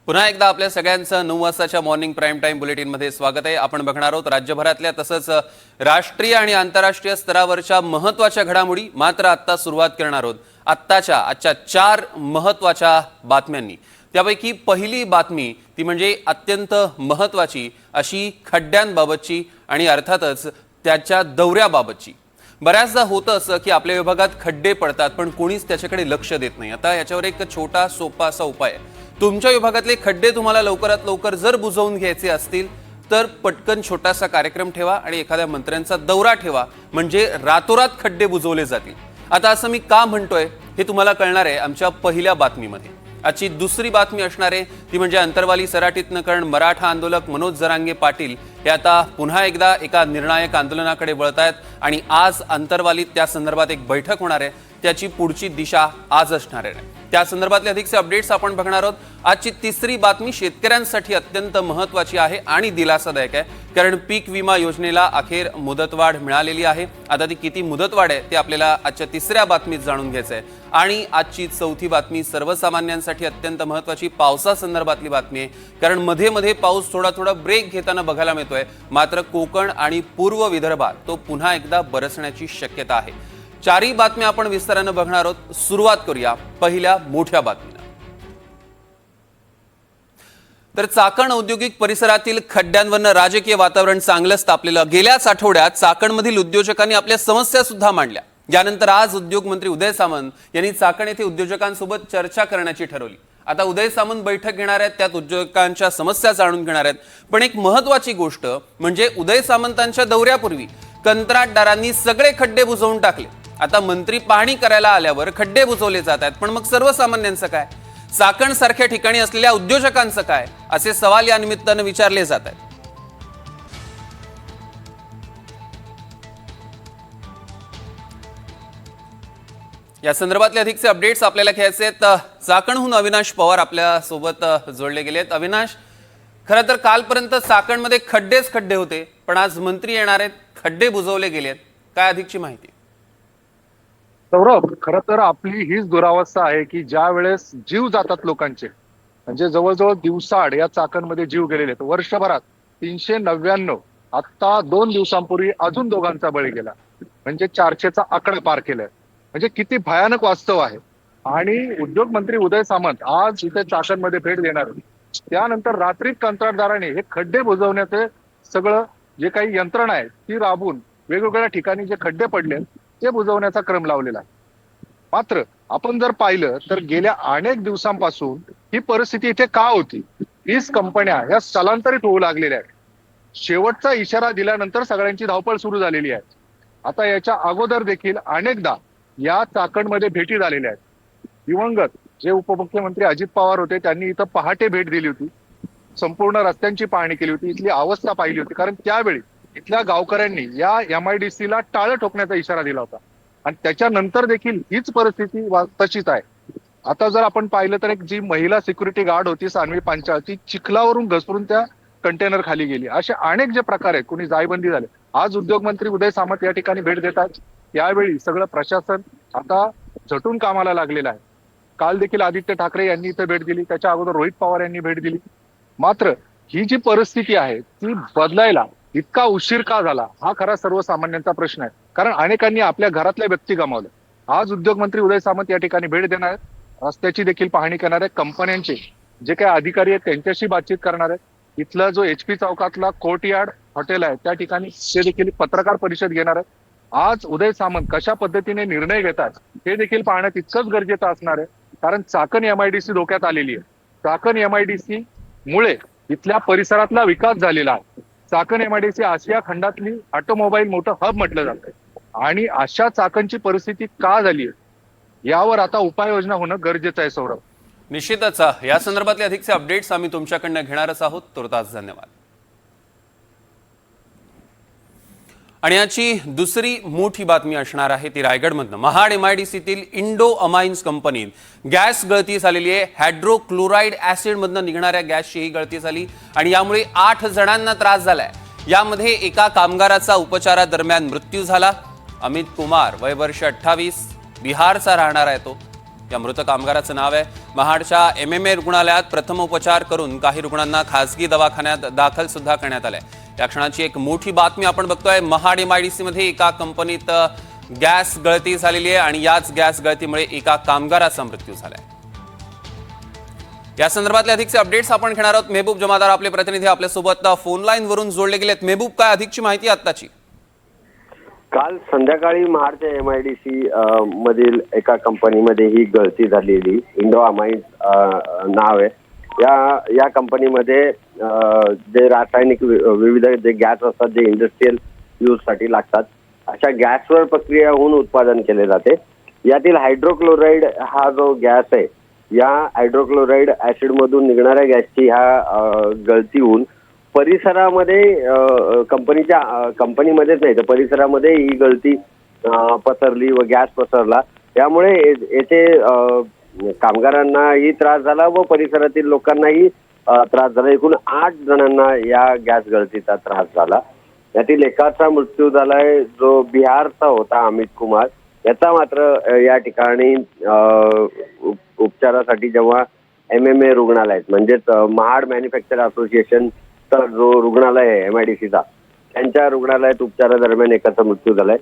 पुन्हा एकदा आपल्या सगळ्यांचं 9 वाजताच्या मॉर्निंग प्राईम टाइम बुलेटिनमध्ये स्वागत आहे। आपण बघणार आहोत राज्यभरातल्या तसंच राष्ट्रीय आणि आंतरराष्ट्रीय स्तरावरच्या महत्त्वाच्या घडामोडी। मात्र आता सुरुवात करणार आहोत आजच्या 4 महत्त्वाच्या बातम्यांनी। त्यापैकी पहिली बातमी ती म्हणजे अत्यंत महत्त्वाची अशी खड्ड्यांबाबतची आणि अर्थातच त्याच्या दौऱ्याबाबतची। बऱ्याचदा होतं असं की आपल्या विभागात खड्डे पडतात पण कोणीच त्याच्याकडे लक्ष देत नाही। आता याच्यावर एक छोटा सोपा असा उपाय आहे। तुमच्या विभागातले खड्डे तुम्हाला लवकरात लवकर जर बुजवून घ्यायचे असतील तर पटकन छोटासा कार्यक्रम ठेवा आणि एखाद्या मंत्र्यांचा दौरा ठेवा, म्हणजे रातोरात खड्डे बुजवले जातील। आता असं मी का म्हणतोय हे तुम्हाला कळणार आहे आमच्या पहिल्या बातमीमध्ये। आजची दुसरी बातमी असणार आहे ती म्हणजे अंतरवाली सराटीतनं कारण मराठा आंदोलक मनोज जरांगे पाटील हे आता पुन्हा एकदा एका निर्णायक आंदोलनाकडे वळत आहेत आणि आज अंतरवालीत त्या संदर्भात एक बैठक होणार आहे। त्याची पुढची दिशा आज असणार आहे। त्या संदर्भातले अधिकचे अपडेट्स आपण बघणार आहोत। आजची तिसरी बातमी शेतकऱ्यांसाठी अत्यंत महत्त्वाची आहे आणि दिलासादायक आहे, कारण पीक विमा योजनेला अखेर मुदतवाढ मिळालेली आहे। आता ती किती मुदतवाढ आहे ते आपल्याला आजच्या तिसऱ्या बातमीत जाणून घ्यायचं आहे। आणि आजची चौथी बातमी सर्वसामान्यांसाठी अत्यंत महत्त्वाची पावसासंदर्भातली बातमी आहे, कारण मध्ये मध्ये पाऊस थोडा ब्रेक घेताना बघायला मिळतोय। मात्र कोकण आणि पूर्व विदर्भात तो पुन्हा एकदा बरसण्याची शक्यता आहे। चारही बातम्या आपण विस्तारानं बघणार आहोत। सुरुवात करूया पहिल्या मोठ्या बातमीला। तर चाकण औद्योगिक परिसरातील खड्ड्यांवरनं राजकीय वातावरण चांगलंच तापलेलं। गेल्याच आठवड्यात चाकणमधील उद्योजकांनी आपल्या समस्या सुद्धा मांडल्या। यानंतर आज उद्योग मंत्री उदय सामंत यांनी चाकण येथे उद्योजकांसोबत चर्चा करण्याची ठरवली। आता उदय सामंत बैठक घेणार आहेत, त्यात उद्योजकांच्या समस्या जाणून घेणार आहेत। पण एक महत्त्वाची गोष्ट म्हणजे उदय सामंतांच्या दौऱ्यापूर्वी कंत्राटदारांनी सगळे खड्डे बुजवून टाकले। आता मंत्री पाहणी करायला आल्यावर खड्डे बुजवले जात आहेत, पण मग सर्वसामान्यांचं काय? चाकण सारख्या ठिकाणी असलेल्या उद्योजकांचं काय? असे सवाल या निमित्तानं विचारले जात आहेत। या संदर्भातले अधिकचे अपडेट्स आपल्याला घ्यायचे आहेत। चाकणहून अविनाश पवार आपल्या सोबत जोडले गेलेत। अविनाश, खरं तर कालपर्यंत चाकणमध्ये खड्डेच खड्डे होते, पण आज मंत्री येणार आहेत, खड्डे बुजवले गेलेत, काय अधिकची माहिती? सौरभ, खरं तर आपली हीच दुरावस्था आहे की ज्या वेळेस जीव जातात लोकांचे, म्हणजे जवळजवळ दिवसाआड या चाकणमध्ये जीव गेलेले आहेत। वर्षभरात 399, आता 2 दिवसांपूर्वी अजून दोघांचा बळी गेला, म्हणजे 400चा आकडा पार केलाय। म्हणजे किती भयानक वास्तव आहे। आणि उद्योग मंत्री उदय सामंत आज इथे चाकणमध्ये भेट देणार होते। त्यानंतर रात्री कंत्राटदाराने हे खड्डे बुजवण्याचे सगळं जे काही यंत्रणा आहे ती राबवून वेगवेगळ्या ठिकाणी जे खड्डे पडले ते बुजवण्याचा क्रम लावलेला आहे। मात्र आपण जर पाहिलं तर गेल्या अनेक दिवसांपासून ही परिस्थिती इथे का होती? 20 कंपन्या ह्या स्थलांतरित होऊ लागलेल्या आहेत। शेवटचा इशारा दिल्यानंतर सगळ्यांची धावपळ सुरू झालेली आहे। आता याच्या अगोदर देखील अनेकदा या चाकणमध्ये भेटी झालेल्या आहेत। दिवंगत जे उपमुख्यमंत्री अजित पवार होते त्यांनी इथं पहाटे भेट दिली होती, संपूर्ण रस्त्यांची पाहणी केली होती, इथली अवस्था पाहिली होती, कारण त्यावेळी इथल्या गावकऱ्यांनी या MIDC ला टाळं ठोकण्याचा इशारा दिला होता। आणि त्याच्यानंतर देखील हीच परिस्थिती तशीच आहे। आता जर आपण पाहिलं तर एक जी महिला सिक्युरिटी गार्ड होती सानवी पांचाळ, ती चिखलावरून घसरून त्या कंटेनर खाली गेली। असे अनेक जे प्रकार आहेत, कोणी जायबंदी झाले। आज उद्योग मंत्री उदय सामंत या ठिकाणी भेट देतात। यावेळी सगळं प्रशासन आता झटून कामाला लागलेलं आहे। काल देखील आदित्य ठाकरे यांनी इथे भेट दिली, त्याच्या अगोदर रोहित पवार यांनी भेट दिली। मात्र ही जी परिस्थिती आहे ती बदलायला इतका उशीर का झाला हा खरा सर्वसामान्यांचा प्रश्न आहे, कारण अनेकांनी आपल्या घरातल्या व्यक्ती गमावल्या। आज उद्योग मंत्री उदय सामंत या ठिकाणी भेट देणार आहेत, रस्त्याची देखील पाहणी करणार आहेत, कंपन्यांचे जे काही अधिकारी आहेत त्यांच्याशी बातचीत करणार आहेत। इथला जो HP चौकातला कोर्टयार्ड हॉटेल आहे त्या ठिकाणी ते देखील पत्रकार परिषद घेणार आहेत। आज उदय सामंत कशा पद्धतीने निर्णय घेतात हे देखील पाहणं तितकंच गरजेचं असणार आहे, कारण चाकण MIDC धोक्यात आलेली आहे। चाकण MIDC मुळे इथल्या परिसरातला विकास झालेला आहे। चाकण MIDC आशिया खंडातली ऑटोमोबाईल मोठं हब म्हटलं जातं आणि अशा चाकणची परिस्थिती का झाली आहे यावर आता उपाययोजना होणं गरजेचं आहे। सौरभ, निश्चितच या संदर्भातले अधिकचे अपडेट्स आम्ही तुमच्याकडनं घेणारच आहोत। तुर्तास धन्यवाद। आणि याची दुसरी मोठी बातमी असणार आहे ती रायगडमधनं। महाड MIDCतील इंडो अमाइन्स कंपनीत गॅस गळती झालेली आहे। हायड्रोक्लोराइड ऍसिड मधनं निघणाऱ्या गॅसची ही गळती झाली आणि यामुळे 8 जणांना त्रास झालाय। यामध्ये एका कामगाराचा उपचारादरम्यान मृत्यू झाला। अमित कुमार, वय वर्ष 28, बिहारचा राहणार आहे तो। या मृत कामगाराचं नाव आहे. महाडच्या MMA रुग्णालयात प्रथमोपचार करून काही रुग्णांना खासगी दवाखान्यात दाखल सुद्धा करण्यात आलंय. या क्षणाची एक मोठी बातमी आपण बघतोय. महाड MIDC मध्ये एका कंपनीत गॅस गळती झालेली आहे आणि याच गॅस गळतीमुळे एका कामगाराचा मृत्यू झालाय. या संदर्भातले अधिकचे अपडेट्स आपण घेणार आहोत. मेहबूब जमादार आपले प्रतिनिधी आपल्यासोबत फोन लाईन वरून जोडले गेलेत. मेहबूब, काय अधिकची माहिती आत्ताची? काल संध्याकाळी महाडच्या MIDC मधील एका कंपनीमध्ये ही गळती झालेली. इंडो अमाइड नाव आहे. या कंपनीमध्ये जे रासायनिक विविध जे गॅस असतात जे इंडस्ट्रियल यूज साठी लागतात अशा गॅसवर प्रक्रिया होऊन उत्पादन केले जाते. यातील हायड्रोक्लोराईड हा जो गॅस आहे या हायड्रोक्लोराईड ऍसिड मधून निघणाऱ्या गॅसची गळती होऊन परिसरामध्ये कंपनीमध्येच नाही तर परिसरामध्ये ही गळती पसरली व गॅस पसरला. त्यामुळे येथे कामगारांनाही त्रास झाला व परिसरातील लोकांनाही त्रास झाला. एकूण 8 जणांना या गॅस गळतीचा त्रास झाला. यातील एकाचा मृत्यू झालाय जो बिहारचा होता, अमित कुमार. याचा मात्र या ठिकाणी उपचारासाठी जेव्हा MMA रुग्णालयात म्हणजेच महाड मॅन्युफॅक्चर असोसिएशन जो रुग्णालय आहे MIDCचा त्यांच्या रुग्णालयात उपचारादरम्यान एकाचा मृत्यू झालाय.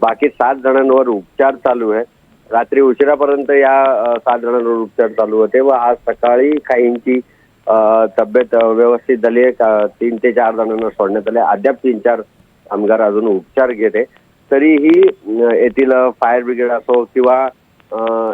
बाकी 7 जणांवर उपचार चालू आहे. रात्री उशिरापर्यंत या 7 जणांवर उपचार चालू होते व आज सकाळी काहींची तब्येत व्यवस्थित झाली आहे. 3 ते 4 जणांना सोडण्यात आले. अद्याप 3-4 कामगार अजून उपचार घेत आहे. तरीही येथील फायर ब्रिगेड असो किंवा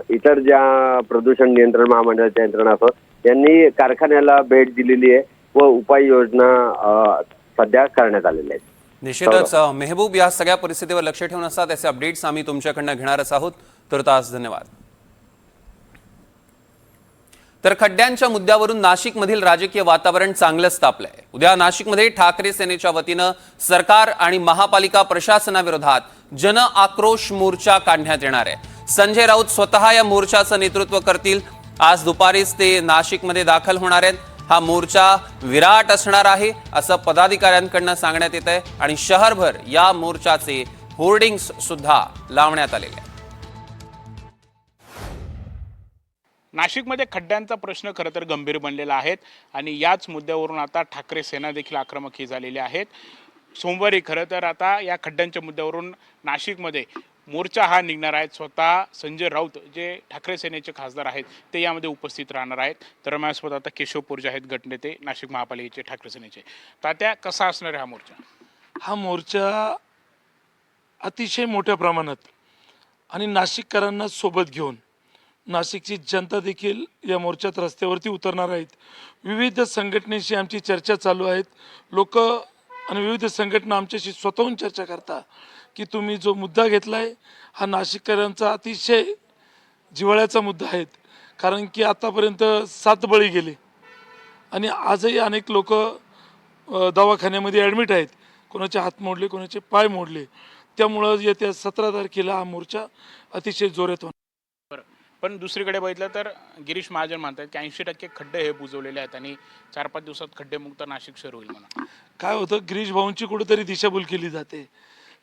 इतर ज्या प्रदूषण नियंत्रण महामंडळाच्या यंत्रणा असो यांनी कारखान्याला भेट दिलेली आहे व उपाययोजना सध्या करण्यात आलेल्या आहेत. निश्चितच मेहबूब, या सगळ्या परिस्थितीवर लक्ष ठेवून असतात त्याचे अपडेट्स आम्ही तुमच्याकडनं घेणारच आहोत. तर तास धन्यवाद. तर खड्ड्यांच्या मुद्द्यावरून नाशिकमधील राजकीय वातावरण चांगलंच तापलंय. उद्या नाशिकमध्ये ठाकरे सेनेच्या वतीनं सरकार आणि महापालिका प्रशासनाविरोधात जन आक्रोश मोर्चा काढण्यात येणार आहे. संजय राऊत स्वतः या मोर्चाचं नेतृत्व करतील. आज दुपारीच ते नाशिकमध्ये दाखल होणार आहेत. हा मोर्चा विराट असणार आहे असं पदाधिकाऱ्यांकडनं सांगण्यात येत आहे आणि शहरभर या मोर्चाचे होर्डिंग्स सुद्धा लावण्यात आलेले आहेत. नाशिकमध्ये खड्ड्यांचा प्रश्न खरं तर गंभीर बनलेला आहे आणि याच मुद्द्यावरून आता ठाकरे सेना देखील आक्रमक ही झालेली आहेत. सोमवारी खरं तर आता या खड्ड्यांच्या मुद्द्यावरून नाशिकमध्ये मोर्चा हा निघणार आहे. स्वतः संजय राऊत जे ठाकरे सेनेचे खासदार आहेत ते यामध्ये उपस्थित राहणार आहेत. तर माझ्यासोबत आता केशव पोरजे आहेत, गटनेते नाशिक महापालिकेचे ठाकरे सेनेचे. तात्या, कसा असणार आहे हा मोर्चा? हा मोर्चा अतिशय मोठ्या प्रमाणात आणि नाशिककरांना सोबत घेऊन नाशिकची जनता देखील या मोर्चात रस्त्यावरती उतरणार आहेत. विविध संघटनेशी आमची चर्चा चालू आहेत. लोक आणि विविध संघटना आमच्याशी स्वतःहून चर्चा करता की तुम्ही जो मुद्दा घेतला आहे हा नाशिककरांचा अतिशय जिव्हाळ्याचा मुद्दा आहे. कारण की आतापर्यंत 7 बळी गेले आणि आजही अनेक लोक दवाखान्यामध्ये ॲडमिट आहेत. कोणाचे हात मोडले, कोणाचे पाय मोडले. त्यामुळं येत्या 17 तारखेला हा मोर्चा अतिशय जोरात होणार. पण दुसरीकडे बघितलं तर गिरीश महाजन म्हणतात की 80% खड्डे हे बुजवलेले आहेत आणि 4-5 दिवसात खड्डेमुक्त नाशिक शहर होईल म्हणा. काय होतं, गिरीश भाऊंची कुठेतरी दिशाभूल केली जाते.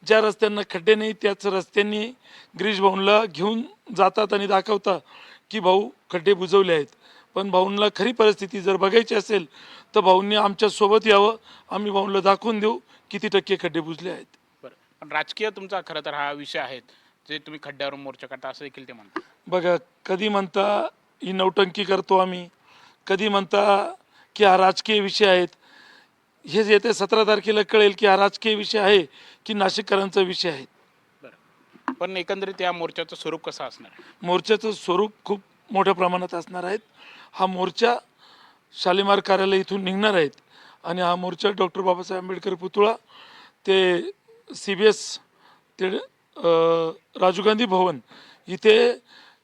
ज्या रस्त्यांना खड्डे नाही त्याच रस्त्यांनी गिरीश भाऊंना घेऊन जातात आणि दाखवतात की भाऊ खड्डे बुजवले आहेत. पण भाऊंना खरी परिस्थिती जर बघायची असेल तर भाऊंनी आमच्यासोबत यावं. आम्ही भाऊंना दाखवून देऊ किती टक्के खड्डे बुजले आहेत. बरं, पण राजकीय तुमचा खरं तर हा विषय आहे जे तुम्ही खड्ड्यावरून मोर्चा काढता असं देखील ते म्हणतात. बघा, कधी म्हणता ही नौटंकी करतो आम्ही, कधी म्हणता की हा राजकीय विषय आहेत. हे येत्या 17 तारखेला कळेल की हा राजकीय विषय आहे की नाशिककरांचा विषय आहे. बरं, पण एकंदरीत या मोर्चाचं स्वरूप कसं असणार आहे? मोर्चाचं स्वरूप खूप मोठ्या प्रमाणात असणार आहेत. हा मोर्चा शालिमार कार्यालय इथून निघणार आहेत आणि हा मोर्चा डॉक्टर बाबासाहेब आंबेडकर पुतळा ते CBS ते राजीव गांधी भवन इथे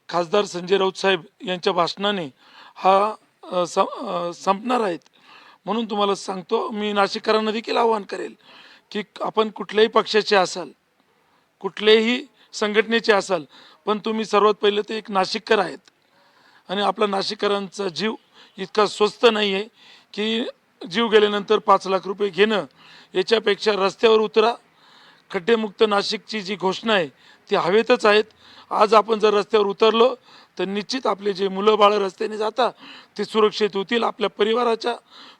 खासदार संजय राऊत साहेब यांच्या भाषणाने हा संपणार आहेत. म्हणून तुम्हाला सांगतो, मी नाशिककरांना देखील आवाहन करेल की आपण कुठल्याही पक्षाचे असाल, कुठल्याही संघटनेचे असाल, पण तुम्ही सर्वात पहिले ते एक नाशिककर आहेत आणि आपला नाशिककरांचा जीव इतका स्वस्त नाही आहे की जीव गेल्यानंतर 5 लाख रुपये घेणं. याच्यापेक्षा रस्त्यावर उतरा. खड्डेमुक्त नाशिकची जी घोषणा आहे ते हवेतच आहेत. आज आपण जर रस्त्यावर उतरलो तर निश्चित आपले जे मुलं बाळं रस्त्याने जातात ते सुरक्षित होतील. आपल्या परिवाराच्या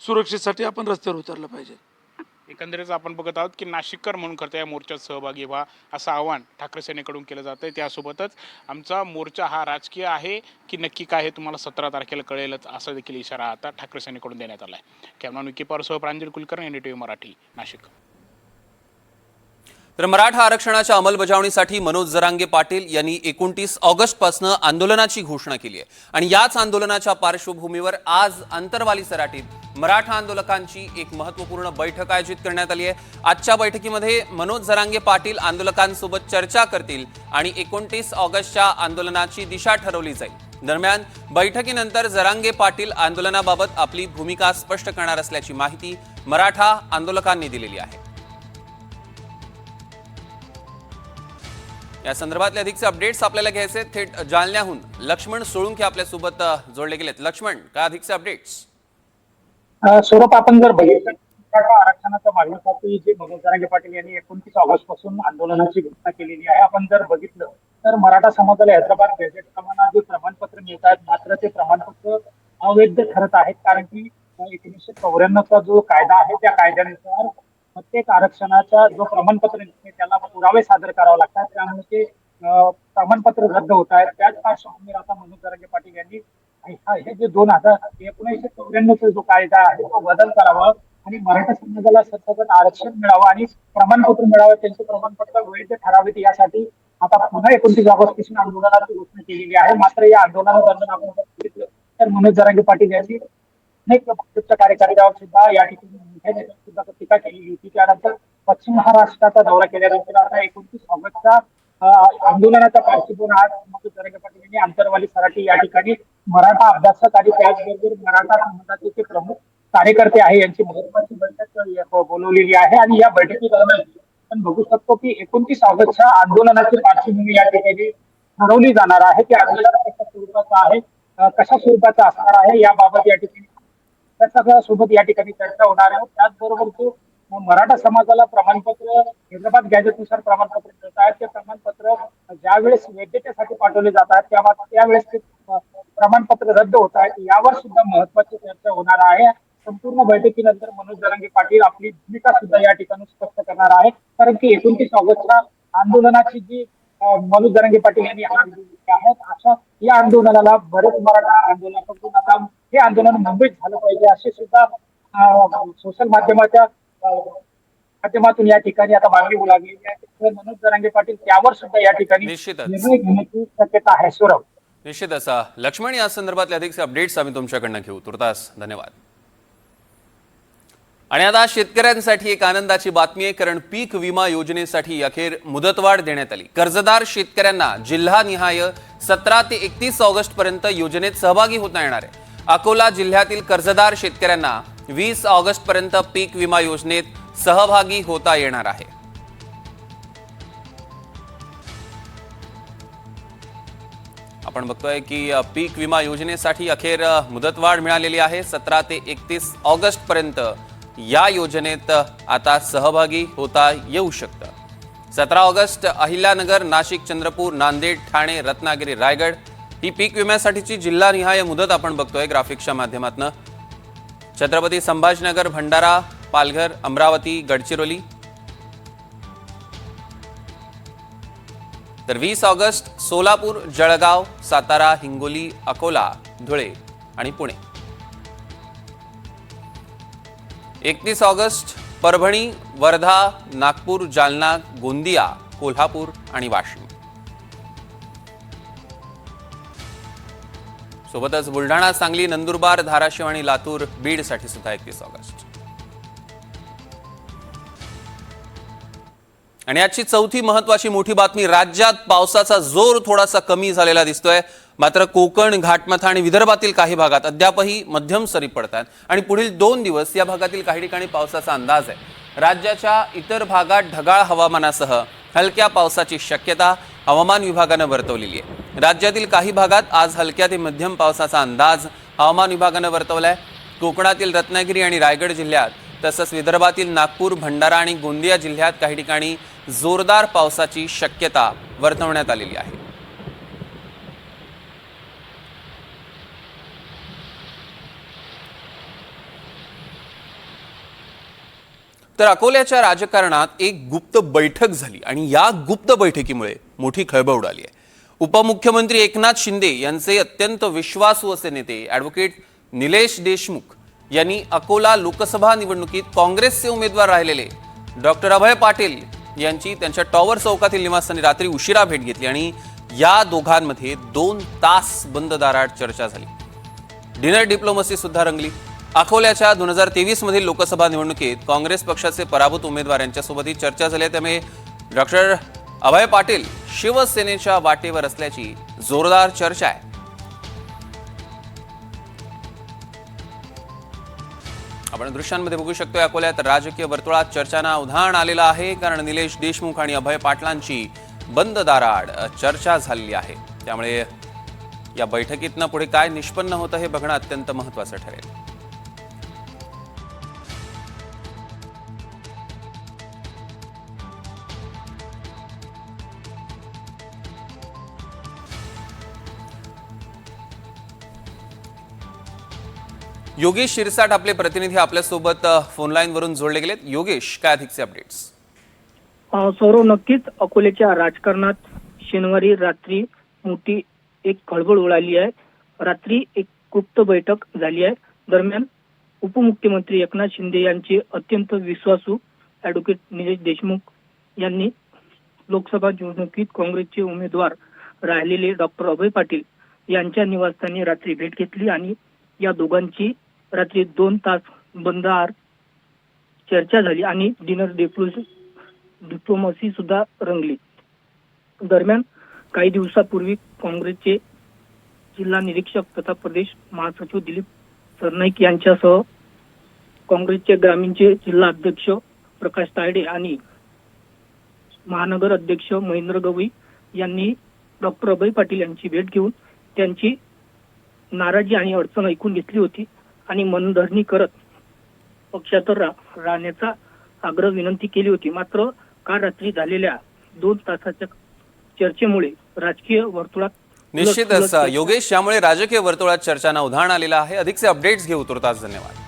सुरक्षेसाठी आपण रस्त्यावर उतरलं पाहिजे. एकंदरीत आपण बघत आहोत की नाशिककर म्हणून खरं तर या मोर्चात सहभागी व्हा असं आवाहन ठाकरे सेनेकडून केलं जातं आहे. त्यासोबतच आमचा मोर्चा हा राजकीय आहे की नक्की काय हे तुम्हाला 17 तारखेला कळेलच असा देखील इशारा आता ठाकरे सेनेकडून देण्यात आला आहे. कॅमेरामॅन विकी पवारसह प्रांजल कुलकर्णी, NDTV मराठी, नाशिक. तर मराठा आरक्षणाच्या अंमलबजावणीसाठी मनोज जरांगे पाटील यांनी 29 ऑगस्टपासून आंदोलनाची घोषणा केली आहे आणि याच आंदोलनाच्या पार्श्वभूमीवर आज अंतरवाली सराटीत मराठा आंदोलकांची एक महत्त्वपूर्ण बैठक आयोजित करण्यात आली आहे. आजच्या बैठकीमध्ये मनोज जरांगे पाटील आंदोलकांसोबत चर्चा करतील आणि 29 ऑगस्टच्या आंदोलनाची दिशा ठरवली जाईल. दरम्यान बैठकीनंतर जरांगे पाटील आंदोलनाबाबत आपली भूमिका स्पष्ट करणार असल्याची माहिती मराठा आंदोलकांनी दिलेली आहे. या संदर्भातले अधिकचे अपडेट्स आपल्याला घ्यायचे थेट जालन्याहून लक्ष्मण सोळुंके आपल्यासोबत जोडले गेलेत. लक्ष्मण, काय अधिकचे अपडेट्स? स्वरूप आपण जर बघितलं मराठा आरक्षणाच्या मागणीसाठी जे मनोज जरांगे पाटील यांनी 29 ऑगस्ट पासून आंदोलनाची घोषणा केलेली आहे. आपण जर बघितलं तर मराठा समाजाला हैदराबाद गॅझेट प्रमाणे जे प्रमाणपत्र मिळत आहेत मात्र ते प्रमाणपत्र अवैध ठरत आहेत. कारण की 1994चा जो कायदा आहे त्या कायद्यानुसार प्रत्येक आरक्षणाचा जो प्रमाणपत्र निघते त्याला पुरावे सादर करावे लागतात. त्यामुळे ते प्रमाणपत्र रद्द होत आहेत. त्याच पार्श्वभूमीवर आता मनोज जरांगे पाटील यांनी हे जे 1994चा जो कायदा आहे तो बदल करावा आणि मराठा समाजाला सरसकट आरक्षण मिळावं आणि प्रमाणपत्र मिळावं, त्यांचे प्रमाणपत्र वैध ठरावेत यासाठी आता पुन्हा 29 ऑगस्ट पासून आंदोलनाची घोषणा केलेली आहे. मात्र या आंदोलनादरम्यान आपण बघितलं तर मनोज जरांगे पाटील यांनी अनेक भाजपच्या कार्यकर्त्यांवर सुद्धा या ठिकाणी मोठ्या नेत्यांवर सुद्धा टीका केलेली होती. त्यानंतर पश्चिम महाराष्ट्राचा दौरा केल्यानंतर आता 29 ऑगस्टच्या आंदोलनाच्या पार्श्वभूमीवर आज मनोज जरांगे पाटील यांनी अंतरवाली सराटी या ठिकाणी मराठा अभ्यासक आणि त्याचबरोबर मराठा समाजाचे जे प्रमुख कार्यकर्ते आहे यांची महत्वाची बैठक बोलवलेली आहे. आणि या बैठकीदरम्यान आपण बघू शकतो की 29 ऑगस्टच्या आंदोलनाची पार्श्वभूमी या ठिकाणी ठरवली जाणार आहे. की आंदोलन कशा स्वरूपाचं आहे, कशा स्वरूपाचं असणार आहे याबाबत या ठिकाणी त्या सगळ्या सोबत या ठिकाणी चर्चा होणार आहे. त्याचबरोबर जो मराठा समाजाला प्रमाणपत्र हैदराबाद गॅझेटनुसार प्रमाणपत्र मिळत आहेत ते प्रमाणपत्र ज्यावेळेस वैधतेसाठी पाठवले जातात त्यावेळेस ते प्रमाणपत्र रद्द होत आहेत यावर सुद्धा महत्वाची चर्चा होणार आहे. संपूर्ण बैठकीनंतर मनोज जरांगे पाटील आपली भूमिका सुद्धा या ठिकाणी स्पष्ट करणार आहे. कारण की 29 ऑगस्टच्या आंदोलनाची जी मनोज जरांगे पाटील यांनी हाक दिली आहे अशा या आंदोलनाला बरेच मराठा आंदोलकांकडून आता हे आंदोलन मुंबईत झालं पाहिजे असे सुद्धा सोशल माध्यमाच्या माध्यमातून या ठिकाणी आता मागणी होऊ लागली आहे. मनोज जरांगे पाटील त्यावर सुद्धा या ठिकाणी निर्णय घेण्याची शक्यता आहे. सौरभ, निश्चित असा लक्ष्मण, या संदर्भातले अधिकचे अपडेट्स आम्ही तुमच्याकडनं घेऊ. तुर्तास धन्यवाद. आणि आता शेतकऱ्यांसाठी एक आनंदाची बातमी आहे, कारण पीक विमा योजनेसाठी अखेर मुदतवाढ देण्यात आली. कर्जदार शेतकऱ्यांना जिल्हानिहाय 17 ते 31 ऑगस्ट पर्यंत योजनेत सहभागी होता येणार आहे. अकोला जिल्ह्यातील कर्जदार शेतकऱ्यांना 20 ऑगस्ट पर्यंत पीक विमा योजनेत सहभागी होता येणार आहे. आपण बघतोय की पीक विमा योजनेसाठी अखेर मुदतवाढ मिळालेली आहे. 17 ते 31 ऑगस्ट पर्यंत या योजनेत आता सहभागी होता येऊ शकतं. 17 ऑगस्ट अहिल्यानगर, नाशिक, चंद्रपूर, नांदेड, ठाणे, रत्नागिरी, रायगड ही पीक विम्यासाठीची जिल्हानिहाय मुदत आपण बघतोय ग्राफिक्सच्या माध्यमातून. छत्रपती संभाजीनगर, भंडारा, पालघर, अमरावती, गडचिरोली. तर 20 ऑगस्ट सोलापूर, जळगाव, सातारा, हिंगोली, अकोला, धुळे आणि पुणे. 31 ऑगस्ट परभणी, वर्धा, नागपूर, जालना, गोंदिया, कोल्हापूर आणि वाशिम. सोबतच बुलढाणा, सांगली, नंदुरबार, धाराशिव आणि लातूर, बीडसाठी सुद्धा 31 ऑगस्ट. आणि आजची चौथी महत्वाची मोठी बातमी, राज्यात पावसाचा जोर थोडासा कमी झालेला दिसतोय. मात्र कोकण, घाटमाथा आणि विदर्भातील काही भागात अद्यापही मध्यम सरी पडतात आणि पुढील 2 दिवस या भागातील काही ठिकाणी पावसाचा अंदाज आहे. राज्याच्या इतर भागात ढगाळ हवामानासह हलक्या पावसाची शक्यता हवामान विभागानं वर्तवलेली आहे. राज्यातील काही भागात आज हलक्या ते मध्यम पावसाचा अंदाज हवामान विभागानं वर्तवलाय. कोकणातील रत्नागिरी आणि रायगड जिल्ह्यात तसंच विदर्भातील नागपूर, भंडारा आणि गोंदिया जिल्ह्यात काही ठिकाणी जोरदार पावसाची शक्यता वर्तवण्यात आलेली आहे. तर अकोल्याच्या राजकारणात एक गुप्त बैठक झाली आणि या गुप्त बैठकीमुळे मोठी खळबळ उडाली आहे. उपमुख्यमंत्री एकनाथ शिंदे यांचे अत्यंत विश्वासू असे नेते ॲडव्होकेट निलेश देशमुख यांनी अकोला लोकसभा निवडणुकीत काँग्रेसचे उमेदवार राहिलेले डॉक्टर अभय पाटील यांची त्यांच्या टॉवर चौकातील निवासस्थानी रात्री उशिरा भेट घेतली आणि या दोघांमध्ये 2 तास बंद दारात चर्चा झाली. डिनर डिप्लोमसी सुद्धा रंगली. अकोल्याच्या 2023 मधील लोकसभा निवडणुकीत काँग्रेस पक्षाचे पराभूत उमेदवार यांच्यासोबत ही चर्चा झाली. त्यामुळे डॉक्टर अभय पाटील शिवसेनेच्या वाटेवर असल्याची जोरदार चर्चा आहे. आपण दृश्यांमध्ये बघू शकतोय अकोल्यात राजकीय वर्तुळात चर्चांना उधाण आलेलं आहे, कारण निलेश देशमुख आणि अभय पाटलांची बंद दाराआड चर्चा झालेली आहे. त्यामुळे या बैठकीतनं पुढे काय निष्पन्न होतं हे बघणं अत्यंत महत्त्वाचं ठरेल. योगेश शिरसाट आपले प्रतिनिधी आपल्यासोबत फोन लाईन वरून जोडले गेलेत. योगेश, काय अधिकचे अपडेट्स? सौरव, नक्कीच अकोल्याच्या राजकारणात शनिवारी रात्री मोठी एक खळबळ उडाली आहे. रात्री एक गुप्त बैठक झाली आहे. दरम्यान उपमुख्यमंत्री एकनाथ शिंदे यांचे अत्यंत विश्वासू ॲडव्होकेट निलेश देशमुख यांनी लोकसभा निवडणुकीत काँग्रेसचे उमेदवार राहिलेले डॉक्टर अभय पाटील यांच्या निवासस्थानी रात्री भेट घेतली आणि या दोघांची रात्री 2 तास बंद दारात चर्चा झाली आणि डिनर डिप्लोमसी सुद्धा रंगली. दरम्यान काही दिवसापूर्वी काँग्रेसचे जिल्हा निरीक्षक तथा प्रदेश महासचिव दिलीप सरनाईक यांच्यासह काँग्रेसचे ग्रामीणचे जिल्हा अध्यक्ष प्रकाश तायडे आणि महानगर अध्यक्ष महेंद्र गवई यांनी डॉक्टर अभय पाटील यांची भेट घेऊन त्यांची नाराजी आणि अडचण ऐकून घेतली होती आणि मनधरणी करत पक्षात राहण्याचा आग्रह विनंती केली होती. मात्र काल रात्री झालेल्या 2 तासाच्या चर्चेमुळे राजकीय वर्तुळात निश्चितच योगेश, यामुळे राजकीय वर्तुळात चर्चांना उधाण आलेलं आहे. अधिकचे अपडेट्स घेऊ तुर्तास. धन्यवाद.